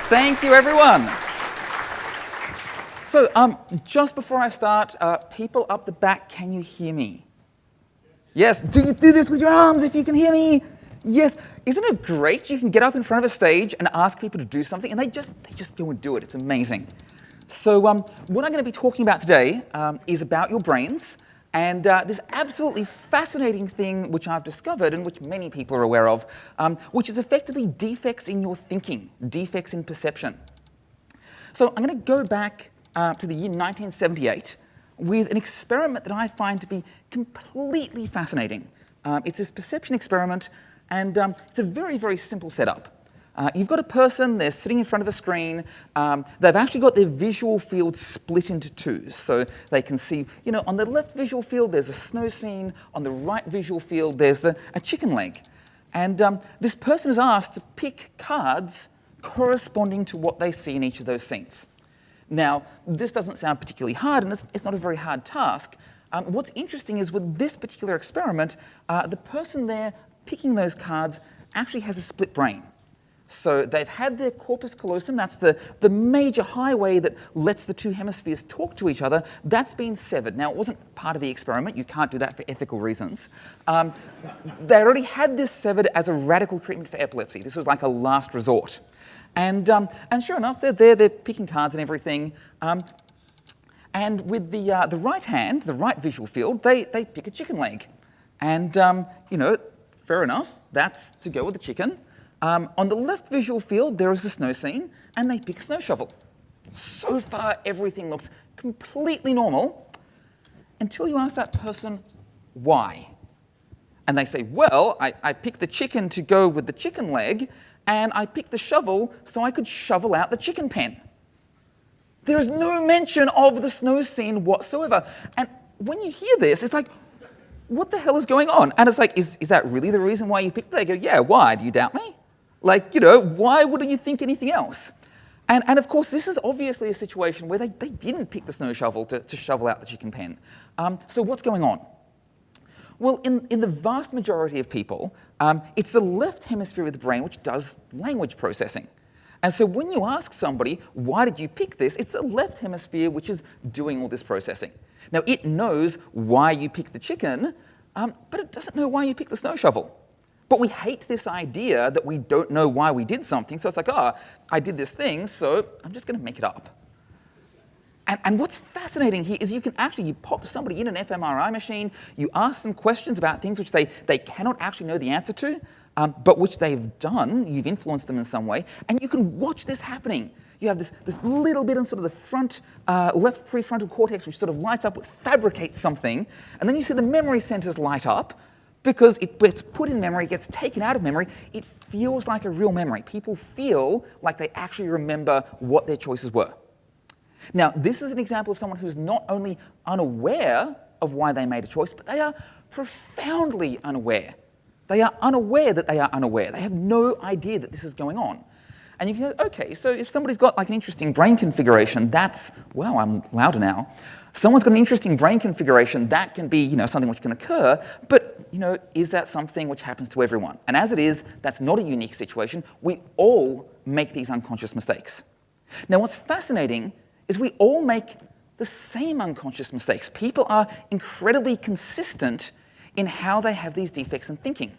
Thank you, everyone. So, just before I start, people up the back, can you hear me? Yes. Do you do this with your arms if you can hear me? Yes. Isn't it great? You can get up in front of a stage and ask people to do something, and they just go and do it. It's amazing. So, what I'm going to be talking about today is about your brains and this absolutely fascinating thing which I've discovered and which many people are aware of, which is effectively defects in your thinking, defects in perception. So I'm going to go back to the year 1978 with an experiment that I find to be completely fascinating. It's this perception experiment, and it's a very, very simple setup. You've got a person, they're sitting in front of a screen, they've actually got their visual field split into two. So they can see, on the left visual field there's a snow scene, on the right visual field there's a chicken leg. And this person is asked to pick cards corresponding to what they see in each of those scenes. Now, this doesn't sound particularly hard, and it's not a very hard task. What's interesting is with this particular experiment, the person there picking those cards actually has a split brain. So they've had their corpus callosum, that's the major highway that lets the two hemispheres talk to each other, that's been severed. Now, it wasn't part of the experiment, you can't do that for ethical reasons. They already had this severed as a radical treatment for epilepsy. This was like a last resort. And sure enough, they're there, they're picking cards and everything. And with the right hand, the right visual field, they pick a chicken leg. And, fair enough, that's to go with the chicken. On the left visual field, there is a snow scene, and they pick a snow shovel. So far, everything looks completely normal, until you ask that person, why? And they say, well, I picked the chicken to go with the chicken leg, and I picked the shovel so I could shovel out the chicken pen. There is no mention of the snow scene whatsoever. And when you hear this, it's like, what the hell is going on? And it's like, is that really the reason why you picked it? They go, yeah, why? Do you doubt me? Like, why wouldn't you think anything else? And of course, this is obviously a situation where they didn't pick the snow shovel to shovel out the chicken pen. So what's going on? Well, in the vast majority of people, it's the left hemisphere of the brain which does language processing. And so when you ask somebody, why did you pick this? It's the left hemisphere which is doing all this processing. Now, it knows why you picked the chicken, but it doesn't know why you picked the snow shovel. But we hate this idea that we don't know why we did something, so it's like, I did this thing, so I'm just going to make it up. And what's fascinating here is you pop somebody in an fMRI machine, you ask them questions about things which they cannot actually know the answer to, but which they've done, you've influenced them in some way, and you can watch this happening. You have this little bit in sort of the front left prefrontal cortex which sort of lights up, which fabricates something, and then you see the memory centers light up, because it gets put in memory, gets taken out of memory, it feels like a real memory. People feel like they actually remember what their choices were. Now, this is an example of someone who's not only unaware of why they made a choice, but they are profoundly unaware. They are unaware that they are unaware. They have no idea that this is going on. And you can go, okay, so if somebody's got like an interesting brain configuration, wow, I'm louder now. Someone's got an interesting brain configuration, that can be, something which can occur, but, is that something which happens to everyone? And as it is, that's not a unique situation. We all make these unconscious mistakes. Now, what's fascinating is we all make the same unconscious mistakes. People are incredibly consistent in how they have these defects in thinking.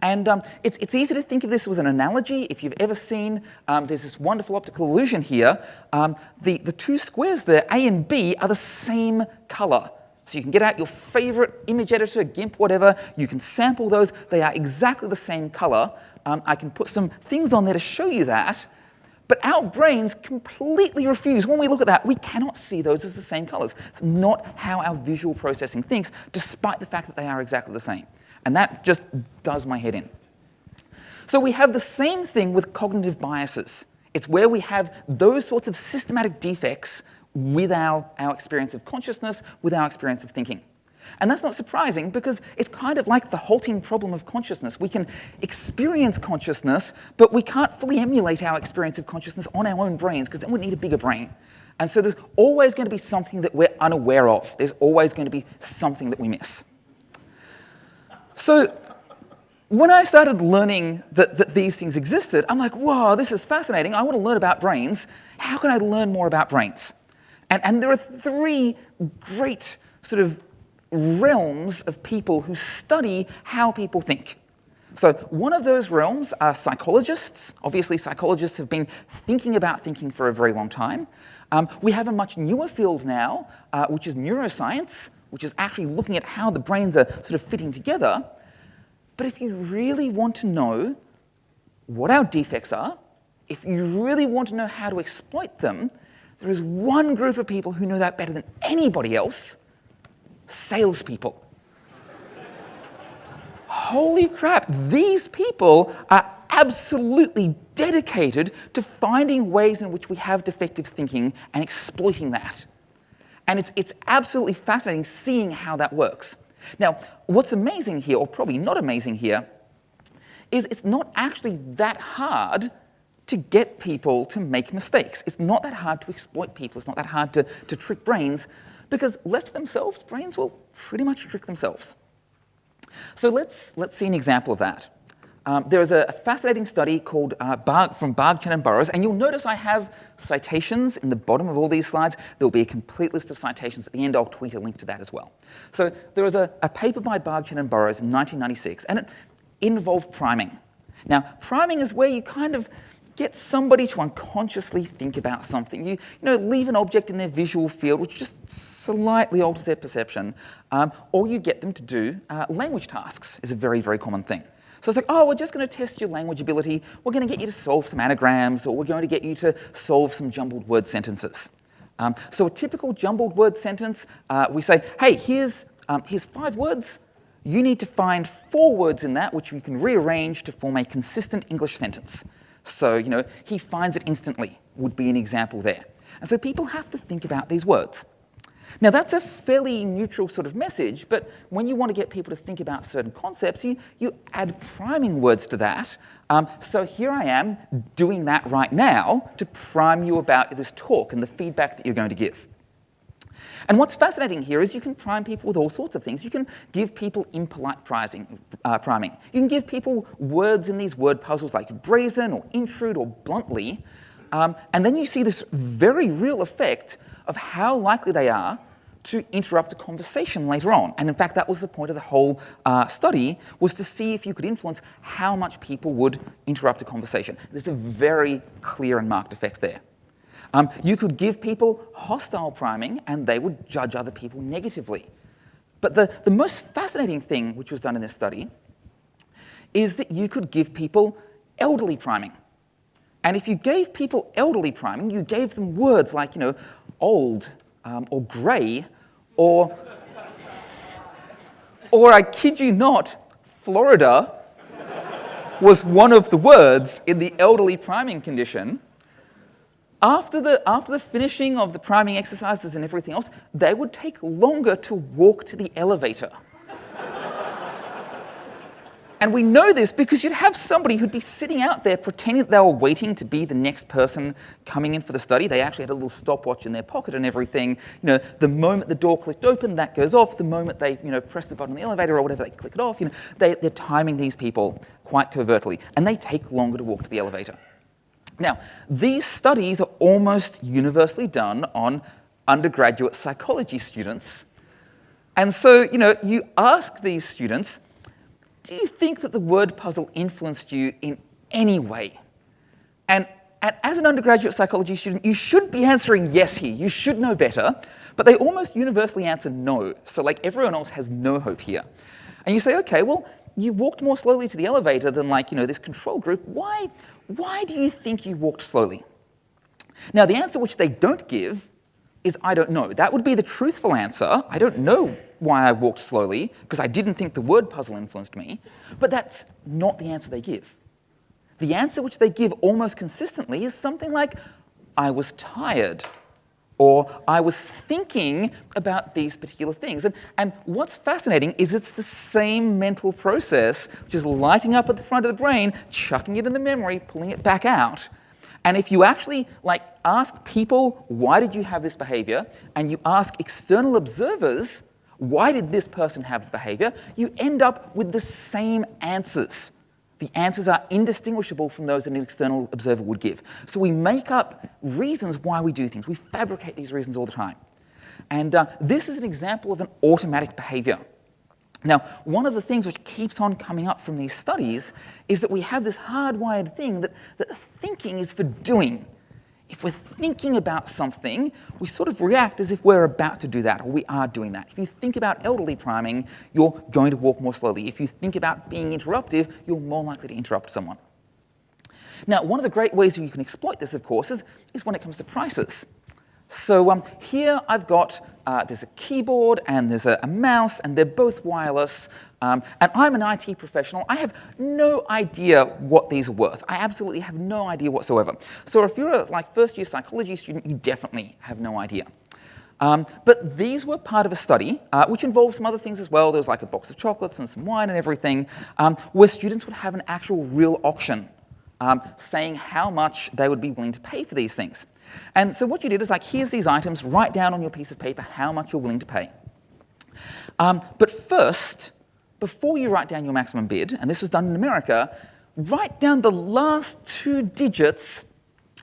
And it's easy to think of this with an analogy. If you've ever seen, there's this wonderful optical illusion here. The two squares there, A and B, are the same color. So you can get out your favorite image editor, GIMP, whatever. You can sample those. They are exactly the same color. I can put some things on there to show you that. But our brains completely refuse. When we look at that, we cannot see those as the same colors. It's not how our visual processing thinks, despite the fact that they are exactly the same. And that just does my head in. So we have the same thing with cognitive biases. It's where we have those sorts of systematic defects with our experience of consciousness, with our experience of thinking. And that's not surprising because it's kind of like the halting problem of consciousness. We can experience consciousness, but we can't fully emulate our experience of consciousness on our own brains because then we need a bigger brain. And so there's always going to be something that we're unaware of. There's always going to be something that we miss. So when I started learning that these things existed, I'm like, whoa, this is fascinating. I want to learn about brains. How can I learn more about brains? And there are three great sort of realms of people who study how people think. So one of those realms are psychologists. Obviously, psychologists have been thinking about thinking for a very long time. We have a much newer field now, which is neuroscience, which is actually looking at how the brains are sort of fitting together. But if you really want to know what our defects are, if you really want to know how to exploit them, there is one group of people who know that better than anybody else: salespeople. Holy crap, these people are absolutely dedicated to finding ways in which we have defective thinking and exploiting that. And it's absolutely fascinating seeing how that works. Now, what's amazing here, or probably not amazing here, is it's not actually that hard to get people to make mistakes. It's not that hard to exploit people. It's not that hard to trick brains, because left to themselves, brains will pretty much trick themselves. So let's see an example of that. There is a fascinating study called from Barg-Chen and Burrows, and you'll notice I have citations in the bottom of all these slides. There will be a complete list of citations at the end. I'll tweet a link to that as well. So there was a paper by Barg-Chen and Burrows in 1996, and it involved priming. Now, priming is where you kind of get somebody to unconsciously think about something. You leave an object in their visual field which just slightly alters their perception, or you get them to do language tasks is a very, very common thing. So it's like, oh, we're just going to test your language ability. We're going to get you to solve some anagrams, or we're going to get you to solve some jumbled word sentences. So a typical jumbled word sentence, we say, hey, here's 5 words. You need to find 4 words in that which you can rearrange to form a consistent English sentence. So, he finds it instantly would be an example there. And so people have to think about these words. Now, that's a fairly neutral sort of message, but when you want to get people to think about certain concepts, you add priming words to that. So here I am doing that right now to prime you about this talk and the feedback that you're going to give. And what's fascinating here is you can prime people with all sorts of things. You can give people impolite priming. You can give people words in these word puzzles like brazen or intrude or bluntly. And then you see this very real effect of how likely they are to interrupt a conversation later on. And in fact, that was the point of the whole study, was to see if you could influence how much people would interrupt a conversation. There's a very clear and marked effect there. You could give people hostile priming, and they would judge other people negatively. But the most fascinating thing which was done in this study is that you could give people elderly priming. And if you gave people elderly priming, you gave them words like, old, or grey, or I kid you not, Florida was one of the words in the elderly priming condition. After the finishing of the priming exercises and everything else, they would take longer to walk to the elevator. And we know this because you'd have somebody who'd be sitting out there pretending that they were waiting to be the next person coming in for the study. They actually had a little stopwatch in their pocket and everything. The moment the door clicked open, that goes off. The moment they, press the button on the elevator or whatever, they click it off. They're timing these people quite covertly, and they take longer to walk to the elevator. Now, these studies are almost universally done on undergraduate psychology students. And so, you ask these students, do you think that the word puzzle influenced you in any way? And as an undergraduate psychology student, you should be answering yes here. You should know better. But they almost universally answer no. So everyone else has no hope here. And you say, okay, well, you walked more slowly to the elevator than this control group. Why do you think you walked slowly? Now, the answer which they don't give is I don't know. That would be the truthful answer. I don't know why I walked slowly, because I didn't think the word puzzle influenced me. But that's not the answer they give. The answer which they give almost consistently is something like, I was tired, or I was thinking about these particular things. And what's fascinating is it's the same mental process, which is lighting up at the front of the brain, chucking it in the memory, pulling it back out. And if you actually ask people, why did you have this behavior? And you ask external observers, Why did this person have the behavior? You end up with the same answers. The answers are indistinguishable from those that an external observer would give. So we make up reasons why we do things. We fabricate these reasons all the time. And this is an example of an automatic behavior. Now, one of the things which keeps on coming up from these studies is that we have this hardwired thing that thinking is for doing. If we're thinking about something, we sort of react as if we're about to do that, or we are doing that. If you think about elderly priming, you're going to walk more slowly. If you think about being interruptive, you're more likely to interrupt someone. Now, one of the great ways you can exploit this, of course, is when it comes to prices. So here I've got, there's a keyboard and there's a mouse, and they're both wireless. And I'm an IT professional. I have no idea what these are worth. I absolutely have no idea whatsoever. So if you're a first-year psychology student, you definitely have no idea. But these were part of a study, which involved some other things as well. There was like a box of chocolates and some wine and everything, where students would have an actual real auction, saying how much they would be willing to pay for these things. And so what you did is here's these items, write down on your piece of paper how much you're willing to pay. But first, before you write down your maximum bid, and this was done in America, write down the last 2 digits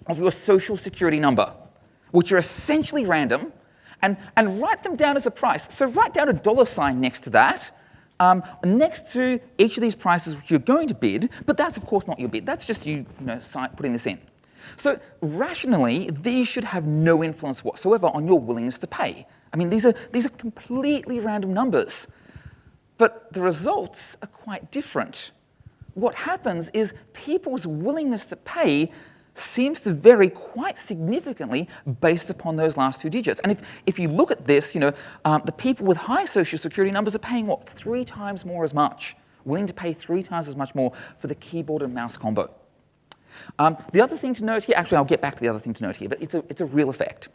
of your social security number, which are essentially random, and write them down as a price. So write down a $sign next to that, next to each of these prices which you're going to bid, but that's of course not your bid. That's just you putting this in. So rationally, these should have no influence whatsoever on your willingness to pay. I mean, these are completely random numbers. But the results are quite different. What happens is people's willingness to pay seems to vary quite significantly based upon those last 2 digits. And if you look at this, the people with high social security numbers are paying, 3 times more as much, willing to pay 3 times as much more for the keyboard and mouse combo. The other thing to note here, actually I'll get back to the other thing to note here, but it's a real effect.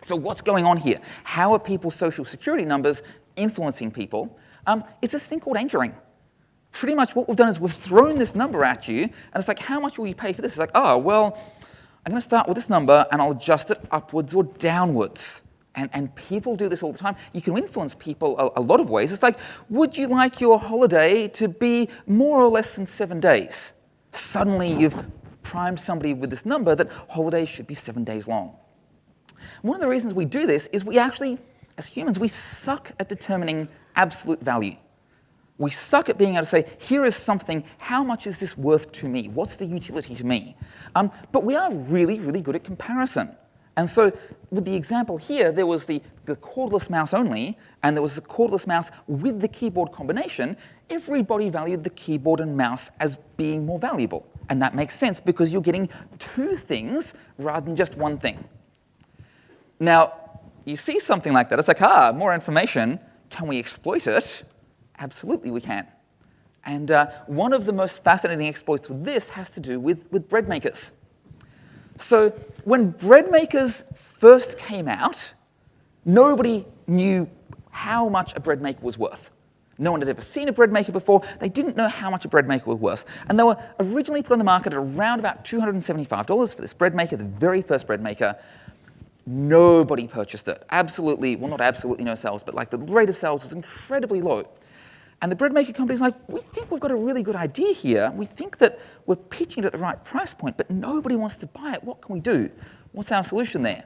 So what's going on here? How are people's social security numbers influencing people? It's this thing called anchoring. Pretty much what we've done is we've thrown this number at you, and it's like, how much will you pay for this? It's like, oh, well, I'm going to start with this number, and I'll adjust it upwards or downwards. And people do this all the time. You can influence people a lot of ways. It's like, would you like your holiday to be more or less than 7 days? Suddenly you've primed somebody with this number that holidays should be 7 days long. One of the reasons we do this is we actually, as humans, we suck at determining absolute value. We suck at being able to say, here is something, how much is this worth to me? What's the utility to me? But we are really, really good at comparison. And so with the example here, there was the cordless mouse only, and there was the cordless mouse with the keyboard combination. Everybody valued the keyboard and mouse as being more valuable. And that makes sense because you're getting 2 things rather than just 1 thing. Now, you see something like that. It's like, more information. Can we exploit it? Absolutely we can. And one of the most fascinating exploits with this has to do with bread makers. So when bread makers first came out, nobody knew how much a bread maker was worth. No one had ever seen a bread maker before. They didn't know how much a bread maker was worth. And they were originally put on the market at around about $275 for this bread maker, the very first bread maker. Nobody purchased it. Absolutely, well, not absolutely no sales, but the rate of sales was incredibly low. And the bread maker company's like, we think we've got a really good idea here. We think that we're pitching it at the right price point, but nobody wants to buy it. What can we do? What's our solution there?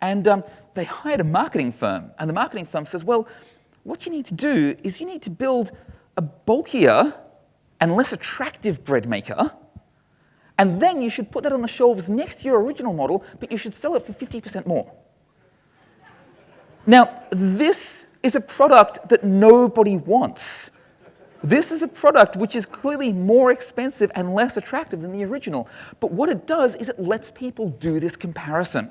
And they hired a marketing firm. And the marketing firm says, well, what you need to do is you need to build a bulkier and less attractive bread maker, and then you should put that on the shelves next to your original model, but you should sell it for 50% more. Now, this is a product that nobody wants. This is a product which is clearly more expensive and less attractive than the original. But what it does is it lets people do this comparison.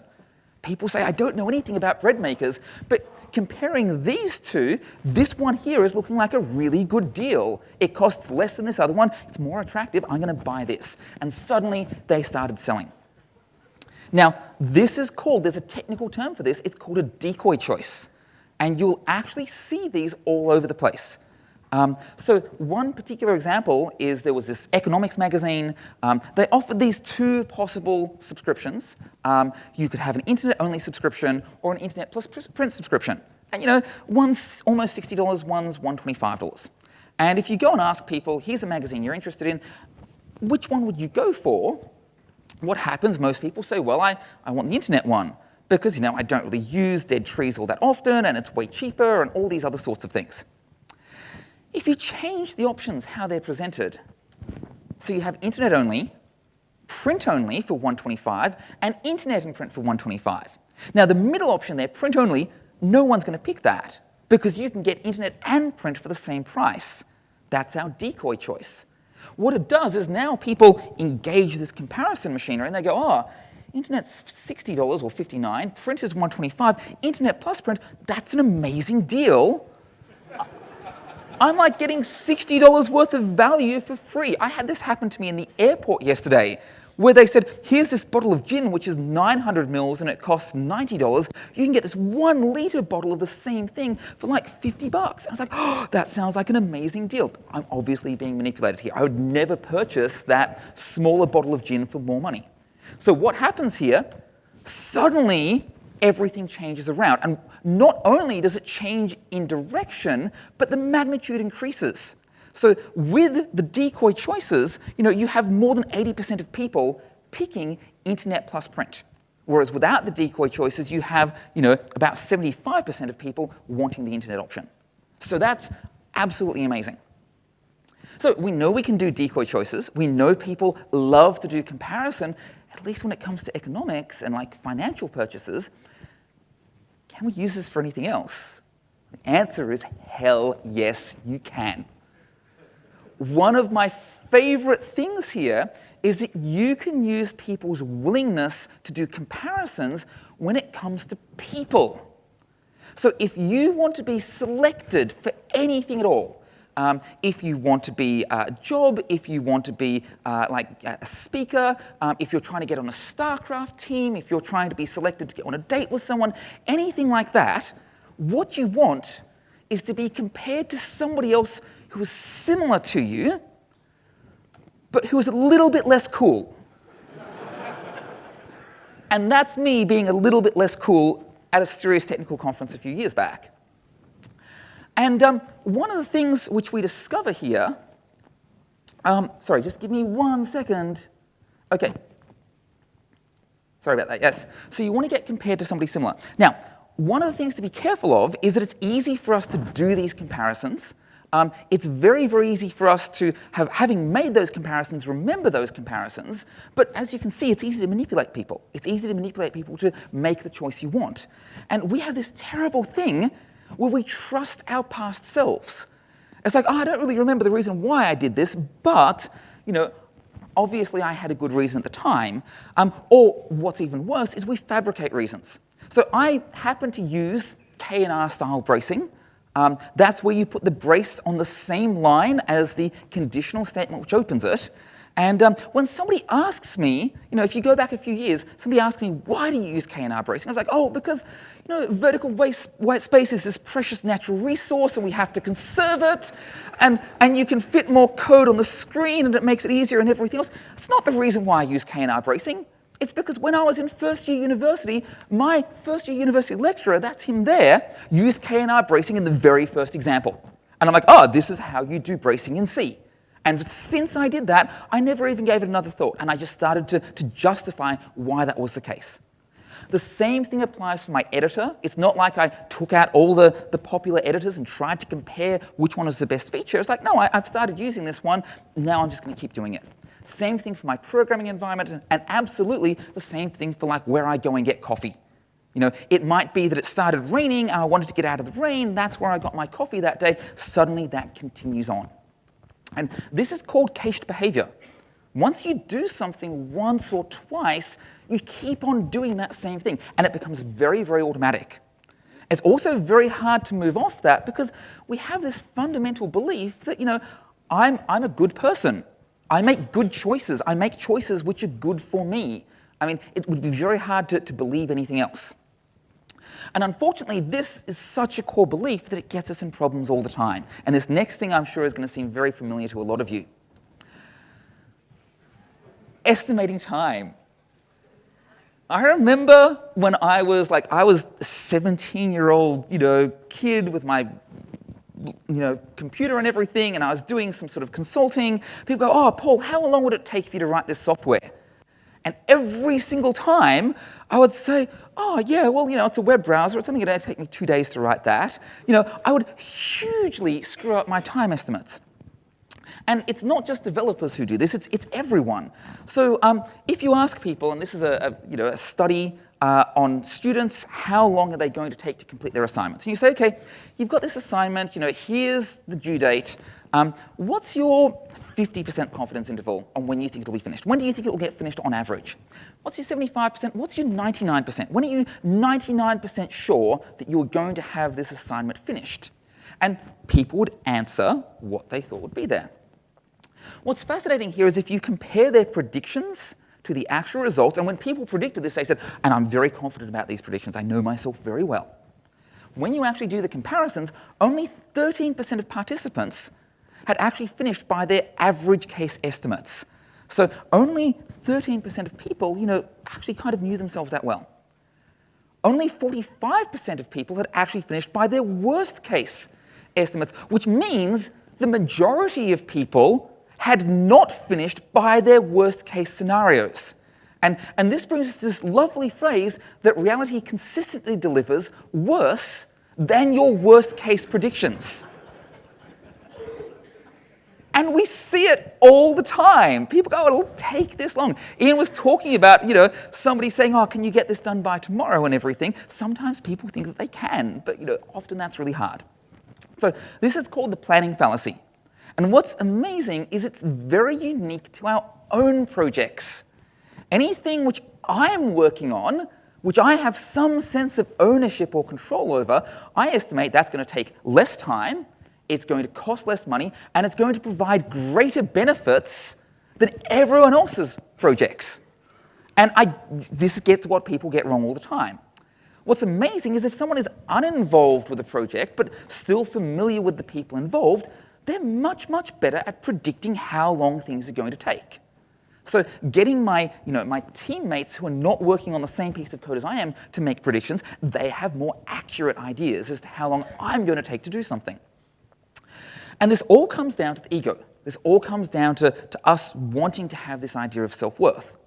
People say, I don't know anything about bread makers, but comparing these 2, this one here is looking like a really good deal. It costs less than this other one. It's more attractive. I'm going to buy this. And suddenly they started selling. Now, this is called, there's a technical term for this. It's called a decoy choice. And you'll actually see these all over the place. So one particular example is there was this economics magazine. They offered these 2 possible subscriptions. You could have an internet-only subscription or an internet plus print subscription. And one's almost $60, one's $125. And if you go and ask people, here's a magazine you're interested in, which one would you go for? What happens? Most people say, well, I want the internet one because, I don't really use dead trees all that often and it's way cheaper and all these other sorts of things. If you change the options, how they're presented, so you have internet only, print only for $125, and internet and print for $125. Now, the middle option there, print only, no one's going to pick that because you can get internet and print for the same price. That's our decoy choice. What it does is now people engage this comparison machinery and they go, oh, internet's $60 or $59, print is $125, internet plus print, that's an amazing deal. I'm like getting $60 worth of value for free. I had this happen to me in the airport yesterday where they said, here's this bottle of gin, which is 900 mils and it costs $90. You can get this 1 liter bottle of the same thing for like $50. I was like, oh, that sounds like an amazing deal. I'm obviously being manipulated here. I would never purchase that smaller bottle of gin for more money. So what happens here? Suddenly, everything changes around. And not only does it change in direction, but the magnitude increases. So with the decoy choices, you have more than 80% of people picking internet plus print. Whereas without the decoy choices, you have, about 75% of people wanting the internet option. So that's absolutely amazing. So we know we can do decoy choices. We know people love to do comparison, at least when it comes to economics and like financial purchases. Can we use this for anything else? The answer is hell yes, you can. One of my favorite things here is that you can use people's willingness to do comparisons when it comes to people. So if you want to be selected for anything at all, if you want to be a job, if you want to be like a speaker, if you're trying to get on a StarCraft team, if you're trying to be selected to get on a date with someone, anything like that, what you want is to be compared to somebody else who is similar to you, but who is a little bit less cool. And that's me being a little bit less cool at a serious technical conference a few years back. And one of the things which we discover here, sorry, just give me 1 second. Okay. Sorry about that, yes. So you want to get compared to somebody similar. Now, one of the things to be careful of is that it's easy for us to do these comparisons. It's very, very easy for us to, having made those comparisons, remember those comparisons. But as you can see, it's easy to manipulate people. It's easy to manipulate people to make the choice you want. And we have this terrible thing where we trust our past selves. It's like, oh, I don't really remember the reason why I did this, but, obviously I had a good reason at the time. Or what's even worse is we fabricate reasons. So I happen to use K&R style bracing. That's where you put the brace on the same line as the conditional statement which opens it. And when somebody asks me, if you go back a few years, somebody asks me, why do you use K&R bracing? I was like, oh, because vertical white space is this precious natural resource and we have to conserve it. And you can fit more code on the screen and it makes it easier and everything else. It's not the reason why I use K&R bracing. It's because when I was in first-year university, my first-year university lecturer, that's him there, used K&R bracing in the very first example. And I'm like, oh, this is how you do bracing in C. And since I did that, I never even gave it another thought. And I just started to justify why that was the case. The same thing applies for my editor. It's not like I took out all the popular editors and tried to compare which one was the best feature. It's like, no, I've started using this one. Now I'm just going to keep doing it. Same thing for my programming environment, and absolutely the same thing for like where I go and get coffee. It might be that it started raining, and I wanted to get out of the rain. That's where I got my coffee that day. Suddenly that continues on. And this is called cached behavior. Once you do something once or twice, you keep on doing that same thing, and it becomes very, very automatic. It's also very hard to move off that because we have this fundamental belief that, I'm a good person. I make good choices. I make choices which are good for me. I mean, it would be very hard to believe anything else. And unfortunately, this is such a core belief that it gets us in problems all the time. And this next thing I'm sure is going to seem very familiar to a lot of you. Estimating time. I remember when I was a 17-year-old, kid with my, computer and everything, and I was doing some sort of consulting. People go, "Oh, Paul, how long would it take for you to write this software?" And every single time, I would say, "Oh, yeah, well, it's a web browser. It's only going to take me 2 days to write that." I would hugely screw up my time estimates. And it's not just developers who do this, it's everyone. So if you ask people, and this is a study on students, how long are they going to take to complete their assignments? And you say, okay, you've got this assignment, here's the due date. What's your 50% confidence interval on when you think it'll be finished? When do you think it'll get finished on average? What's your 75%? What's your 99%? When are you 99% sure that you're going to have this assignment finished? And people would answer what they thought would be there. What's fascinating here is if you compare their predictions to the actual results, and when people predicted this, they said, and I'm very confident about these predictions, I know myself very well. When you actually do the comparisons, only 13% of participants had actually finished by their average case estimates. So only 13% of people, actually kind of knew themselves that well. Only 45% of people had actually finished by their worst case estimates, which means the majority of people had not finished by their worst case scenarios. And this brings us to this lovely phrase that reality consistently delivers worse than your worst case predictions. And we see it all the time. People go, it'll take this long. Ian was talking about, somebody saying, oh, can you get this done by tomorrow and everything? Sometimes people think that they can, but often that's really hard. So this is called the planning fallacy. And what's amazing is it's very unique to our own projects. Anything which I'm working on, which I have some sense of ownership or control over, I estimate that's going to take less time, it's going to cost less money, and it's going to provide greater benefits than everyone else's projects. And this gets what people get wrong all the time. What's amazing is if someone is uninvolved with a project, but still familiar with the people involved, they're much, much better at predicting how long things are going to take. So getting my teammates who are not working on the same piece of code as I am to make predictions, they have more accurate ideas as to how long I'm going to take to do something. And this all comes down to the ego. This all comes down to us wanting to have this idea of self-worth.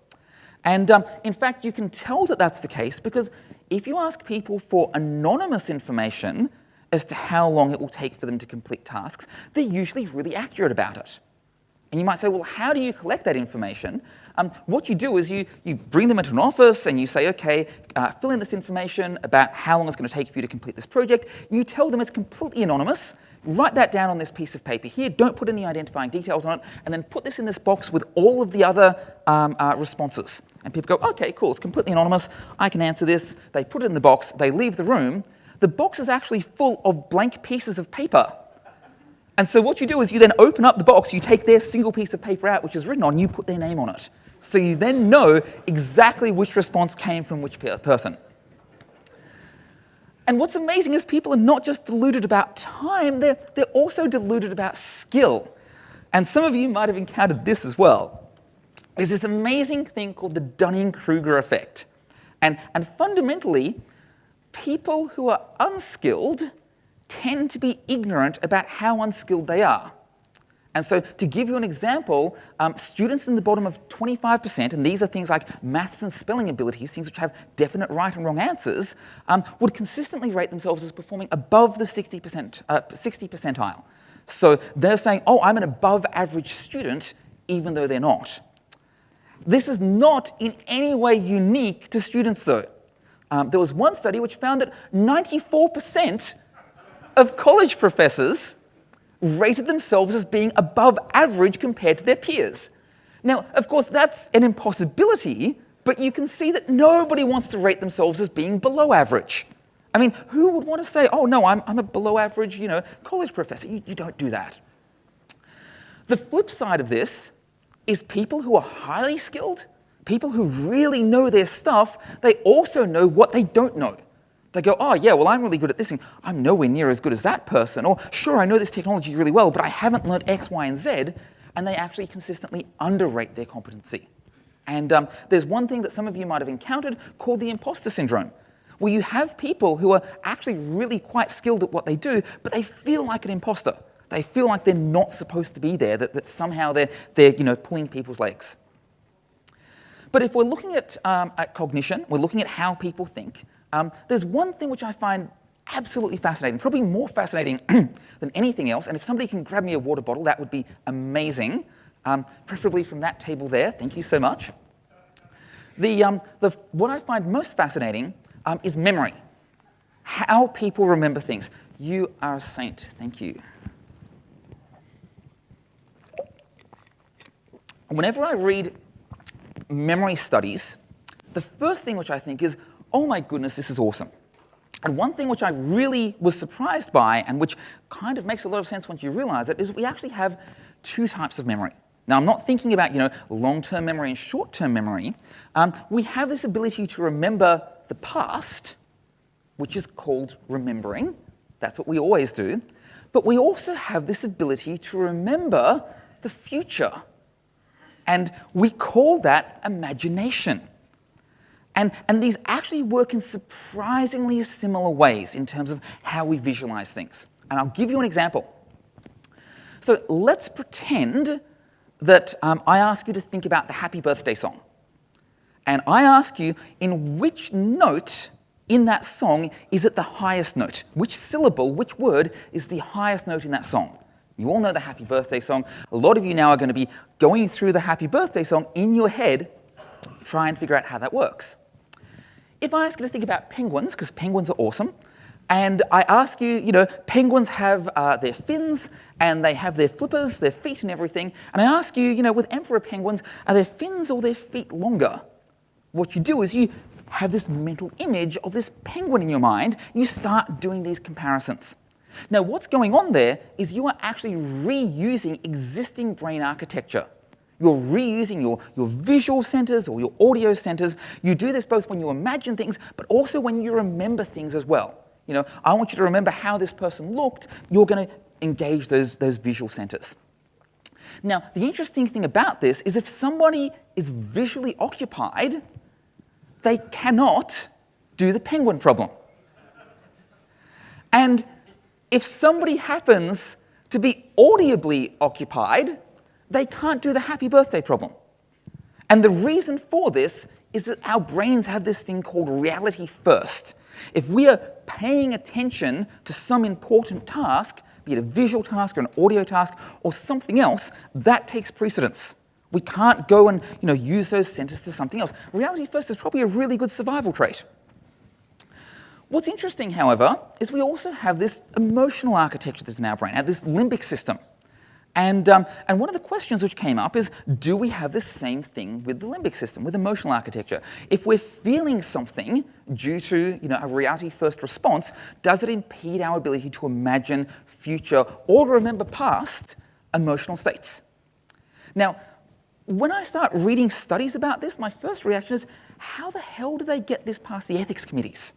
And in fact, you can tell that that's the case because if you ask people for anonymous information as to how long it will take for them to complete tasks, they're usually really accurate about it. And you might say, well, how do you collect that information? What you do is you bring them into an office and you say, okay, fill in this information about how long it's going to take for you to complete this project. You tell them it's completely anonymous. Write that down on this piece of paper here. Don't put any identifying details on it. And then put this in this box with all of the other responses. And people go, okay, cool, it's completely anonymous. I can answer this. They put it in the box. They leave the room. The box is actually full of blank pieces of paper. And so what you do is you then open up the box, you take their single piece of paper out, which is written on, you put their name on it. So you then know exactly which response came from which person. And what's amazing is people are not just deluded about time, they're also deluded about skill. And some of you might have encountered this as well. There's this amazing thing called the Dunning-Kruger effect. And fundamentally, people who are unskilled tend to be ignorant about how unskilled they are. And so to give you an example, students in the bottom of 25%, and these are things like maths and spelling abilities, things which have definite right and wrong answers, would consistently rate themselves as performing above the 60 percentile. So they're saying, oh, I'm an above average student, even though they're not. This is not in any way unique to students, though. There was one study which found that 94% of college professors rated themselves as being above average compared to their peers. Now, of course, that's an impossibility, but you can see that nobody wants to rate themselves as being below average. I mean, who would want to say, oh, no, I'm a below average, college professor? You don't do that. The flip side of this is people who are highly skilled, people who really know their stuff, they also know what they don't know. They go, oh, yeah, well, I'm really good at this thing. I'm nowhere near as good as that person. Or, sure, I know this technology really well, but I haven't learned X, Y, and Z. And they actually consistently underrate their competency. And there's one thing that some of you might have encountered called the imposter syndrome, where you have people who are actually really quite skilled at what they do, but they feel like an imposter. They feel like they're not supposed to be there, that somehow they're pulling people's legs. But if we're looking at cognition, we're looking at how people think, there's one thing which I find absolutely fascinating, probably more fascinating than anything else, and if somebody can grab me a water bottle, that would be amazing, preferably from that table there. Thank you so much. What I find most fascinating is memory, how people remember things. You are a saint, thank you. Whenever I read memory studies, the first thing which I think is, oh my goodness, this is awesome. And one thing which I really was surprised by, and which kind of makes a lot of sense once you realize it, is we actually have two types of memory. Now, I'm not thinking about, long-term memory and short-term memory. We have this ability to remember the past, which is called remembering. That's what we always do. But we also have this ability to remember the future. And we call that imagination. And these actually work in surprisingly similar ways in terms of how we visualize things. And I'll give you an example. So let's pretend that I ask you to think about the Happy Birthday song. And I ask you, in which note in that song is it the highest note? Which syllable, which word is the highest note in that song? You all know the Happy Birthday song. A lot of you now are going to be going through the Happy Birthday song in your head, try and figure out how that works. If I ask you to think about penguins, because penguins are awesome, and I ask you, penguins have their fins, and they have their flippers, their feet and everything, and I ask you, with emperor penguins, are their fins or their feet longer? What you do is you have this mental image of this penguin in your mind, and you start doing these comparisons. Now, what's going on there is you are actually reusing existing brain architecture. You're reusing your visual centers or your audio centers. You do this both when you imagine things, but also when you remember things as well. I want you to remember how this person looked. You're going to engage those visual centers. Now, the interesting thing about this is if somebody is visually occupied, they cannot do the penguin problem. And if somebody happens to be audibly occupied, they can't do the Happy Birthday problem. And the reason for this is that our brains have this thing called reality first. If we are paying attention to some important task, be it a visual task or an audio task or something else, that takes precedence. We can't go and use those centers to something else. Reality first is probably a really good survival trait. What's interesting, however, is we also have this emotional architecture that's in our brain, this limbic system. And one of the questions which came up is, do we have the same thing with the limbic system, with emotional architecture? If we're feeling something due to a reality-first response, does it impede our ability to imagine future or remember past emotional states? Now, when I start reading studies about this, my first reaction is, how the hell do they get this past the ethics committees?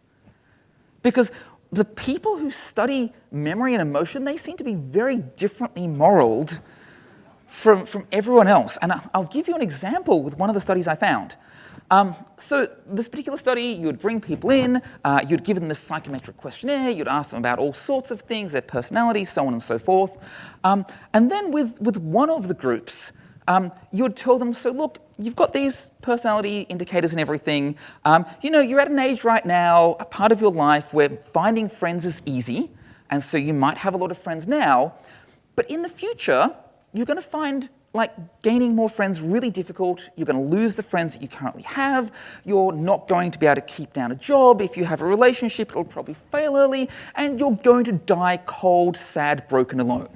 Because the people who study memory and emotion, they seem to be very differently moraled from everyone else. And I'll give you an example with one of the studies I found. So this particular study, you would bring people in, you'd give them this psychometric questionnaire, you'd ask them about all sorts of things, their personalities, so on and so forth. And then with one of the groups, you would tell them, so look, you've got these personality indicators and everything. You're at an age right now, a part of your life where finding friends is easy, and so you might have a lot of friends now, but in the future, you're going to find gaining more friends really difficult. You're going to lose the friends that you currently have. You're not going to be able to keep down a job. If you have a relationship, it'll probably fail early, and you're going to die cold, sad, broken, alone.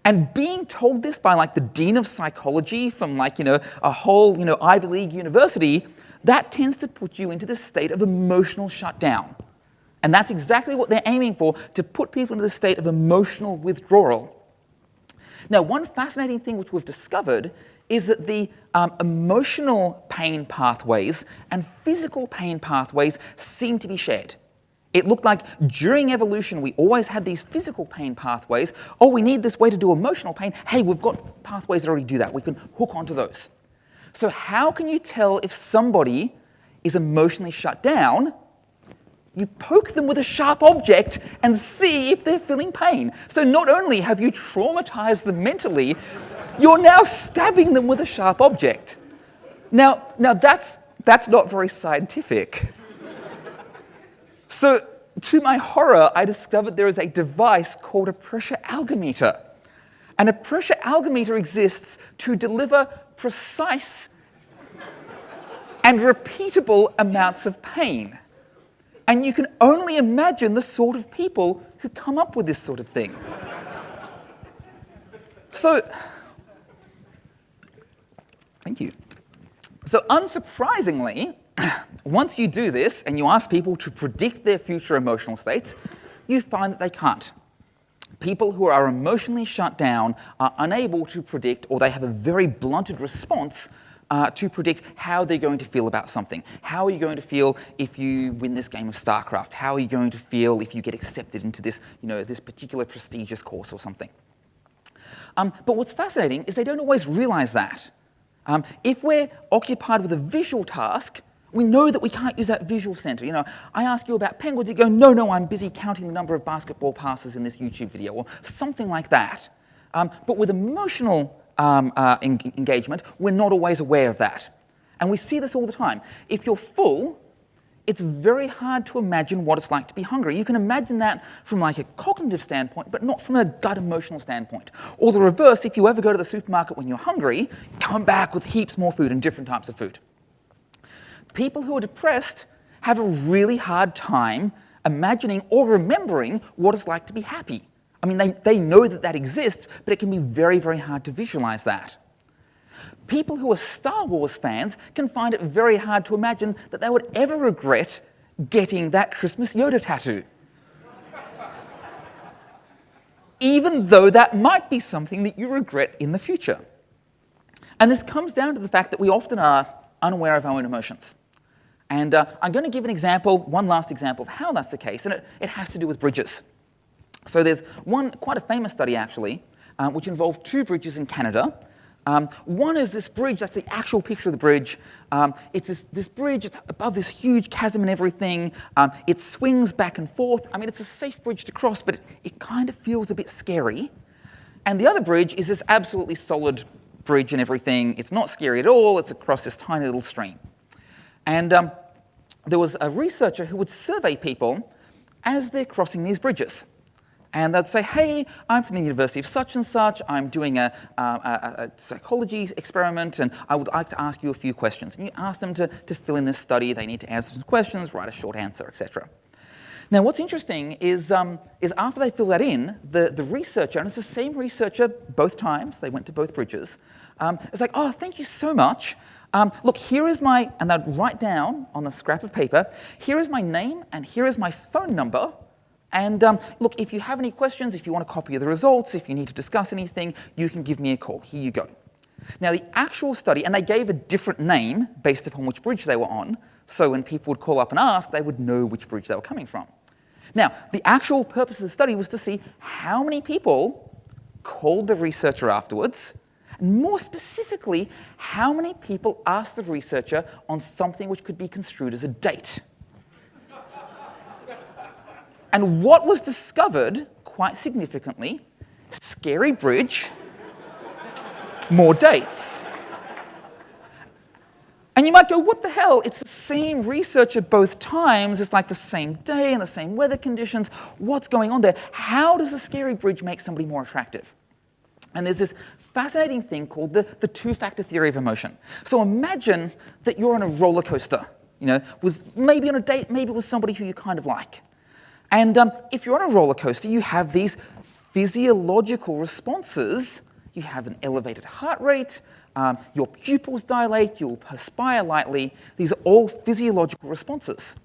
And being told this by the dean of psychology from a whole Ivy League university, that tends to put you into this state of emotional shutdown. And that's exactly what they're aiming for, to put people into this state of emotional withdrawal. Now, one fascinating thing which we've discovered is that the emotional pain pathways and physical pain pathways seem to be shared. It looked like during evolution, we always had these physical pain pathways. Oh, we need this way to do emotional pain. Hey, we've got pathways that already do that. We can hook onto those. So how can you tell if somebody is emotionally shut down? You poke them with a sharp object and see if they're feeling pain. So not only have you traumatized them mentally, you're now stabbing them with a sharp object. Now that's not very scientific. So to my horror, I discovered there is a device called a pressure algometer. And a pressure algometer exists to deliver precise and repeatable amounts of pain. And you can only imagine the sort of people who come up with this sort of thing. So, thank you. So unsurprisingly, once you do this and you ask people to predict their future emotional states, you find that they can't. People who are emotionally shut down are unable to predict, or they have a very blunted response to predict how they're going to feel about something. How are you going to feel if you win this game of StarCraft? How are you going to feel if you get accepted into this, this particular prestigious course or something? But what's fascinating is they don't always realize that. If we're occupied with a visual task, we know that we can't use that visual center. I ask you about penguins, you go, no, I'm busy counting the number of basketball passes in this YouTube video, or something like that. But with emotional engagement, we're not always aware of that. And we see this all the time. If you're full, it's very hard to imagine what it's like to be hungry. You can imagine that from like a cognitive standpoint, but not from a gut emotional standpoint. Or the reverse, if you ever go to the supermarket when you're hungry, you come back with heaps more food and different types of food. People who are depressed have a really hard time imagining or remembering what it's like to be happy. I mean, they know that that exists, but it can be very, very hard to visualize that. People who are Star Wars fans can find it very hard to imagine that they would ever regret getting that Christmas Yoda tattoo. Even though that might be something that you regret in the future. And this comes down to the fact that we often are unaware of our own emotions. And I'm going to give an example, one last example of how that's the case, and it has to do with bridges. So there's one, quite a famous study actually, which involved two bridges in Canada. One is this bridge, that's the actual picture of the bridge. It's this bridge, it's above this huge chasm and everything. It swings back and forth. I mean, it's a safe bridge to cross, but it kind of feels a bit scary. And the other bridge is this absolutely solid bridge and everything. It's not scary at all. It's across this tiny little stream. And there was a researcher who would survey people as they're crossing these bridges. And they'd say, hey, I'm from the University of such and such, I'm doing a psychology experiment, and I would like to ask you a few questions. And you ask them to fill in this study, they need to answer some questions, write a short answer, etc. Now what's interesting is after they fill that in, the researcher, and it's the same researcher both times, they went to both bridges, it's like, oh, thank you so much. Look, here is my, and they'd write down on a scrap of paper, here is my name and here is my phone number. And look, if you have any questions, if you want a copy of the results, if you need to discuss anything, you can give me a call. Here you go. Now, the actual study, and they gave a different name based upon which bridge they were on, so when people would call up and ask, they would know which bridge they were coming from. Now, the actual purpose of the study was to see how many people called the researcher afterwards, and more specifically, how many people asked the researcher on something which could be construed as a date. And what was discovered, quite significantly, scary bridge, more dates. And you might go, what the hell? It's the same researcher both times. It's like the same day and the same weather conditions. What's going on there? How does a scary bridge make somebody more attractive? And there's this fascinating thing called the two-factor theory of emotion. So imagine that you're on a roller coaster, was maybe on a date, maybe with somebody who you kind of like. And if you're on a roller coaster, you have these physiological responses. You have an elevated heart rate, your pupils dilate, you'll perspire lightly. These are all physiological responses.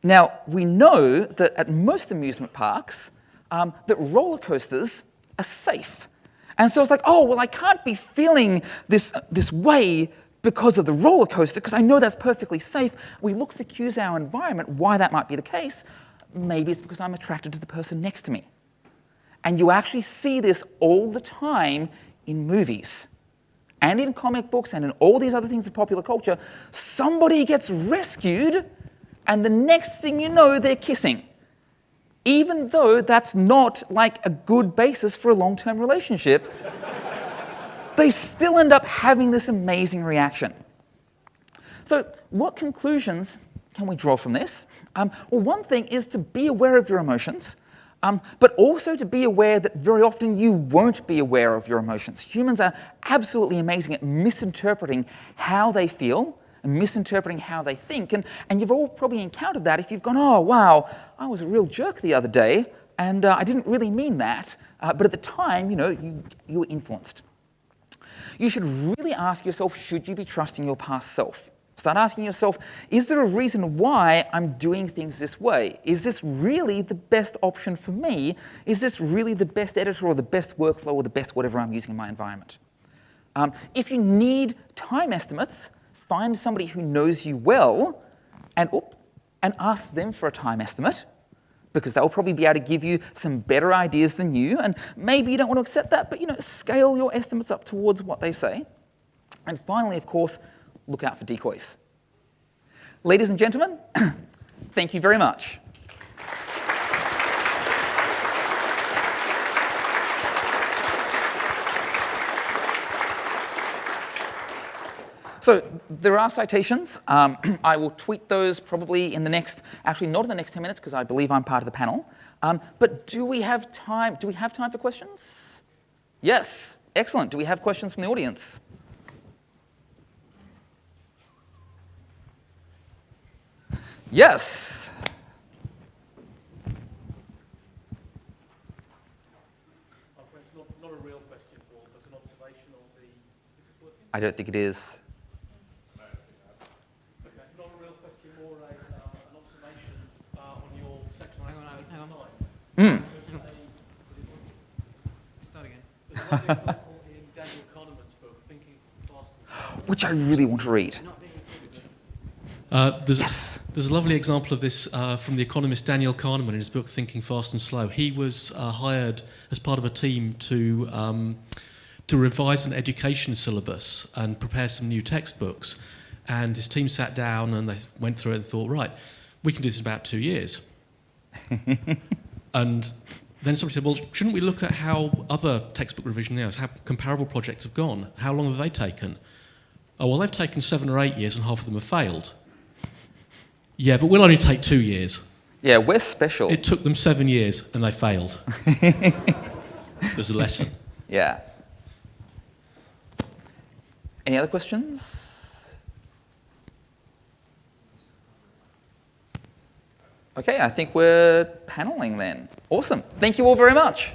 Now, we know that at most amusement parks, that roller coasters are safe. And so it's like, oh, well, I can't be feeling this way because of the roller coaster, because I know that's perfectly safe. We look for cues in our environment, why that might be the case. Maybe it's because I'm attracted to the person next to me. And you actually see this all the time in movies. and in comic books and in all these other things of popular culture, somebody gets rescued, and the next thing you know, they're kissing. Even though that's not like a good basis for a long-term relationship, they still end up having this amazing reaction. So what conclusions can we draw from this? Well, one thing is to be aware of your emotions, but also to be aware that very often you won't be aware of your emotions. Humans are absolutely amazing at misinterpreting how they feel and misinterpreting how they think. And you've all probably encountered that if you've gone, oh, wow, I was a real jerk the other day, and I didn't really mean that. But at the time, you were influenced. You should really ask yourself, should you be trusting your past self? Start asking yourself, is there a reason why I'm doing things this way? Is this really the best option for me? Is this really the best editor or the best workflow or the best whatever I'm using in my environment? If you need time estimates, find somebody who knows you well and ask them for a time estimate, because they'll probably be able to give you some better ideas than you. And maybe you don't want to accept that, but scale your estimates up towards what they say. And finally, of course, look out for decoys. Ladies and gentlemen, thank you very much. So there are citations. I will tweet those probably in the next, actually not in the next 10 minutes because I believe I'm part of the panel. But do we have time? Do we have time for questions? Yes, excellent. Do we have questions from the audience? Yes. Not a real question, Paul, but an observation of the... Is this working? I don't think it is. Okay, not a real question, more an observation on your section. Hang on. Start again. There's another example in Daniel Kahneman's book, Thinking Fast and Slow. Which I really want to read. There's a lovely example of this from the economist Daniel Kahneman in his book Thinking Fast and Slow. He was hired as part of a team to revise an education syllabus and prepare some new textbooks. And his team sat down and they went through it and thought, right, we can do this in about 2 years. And then somebody said, well, shouldn't we look at how other textbook revision years, how comparable projects have gone? How long have they taken? Oh, well, they've taken 7 or 8 years and half of them have failed. Yeah, but we'll only take 2 years. Yeah, we're special. It took them 7 years and they failed. There's a lesson. Yeah. Any other questions? Okay, I think we're paneling then. Awesome. Thank you all very much.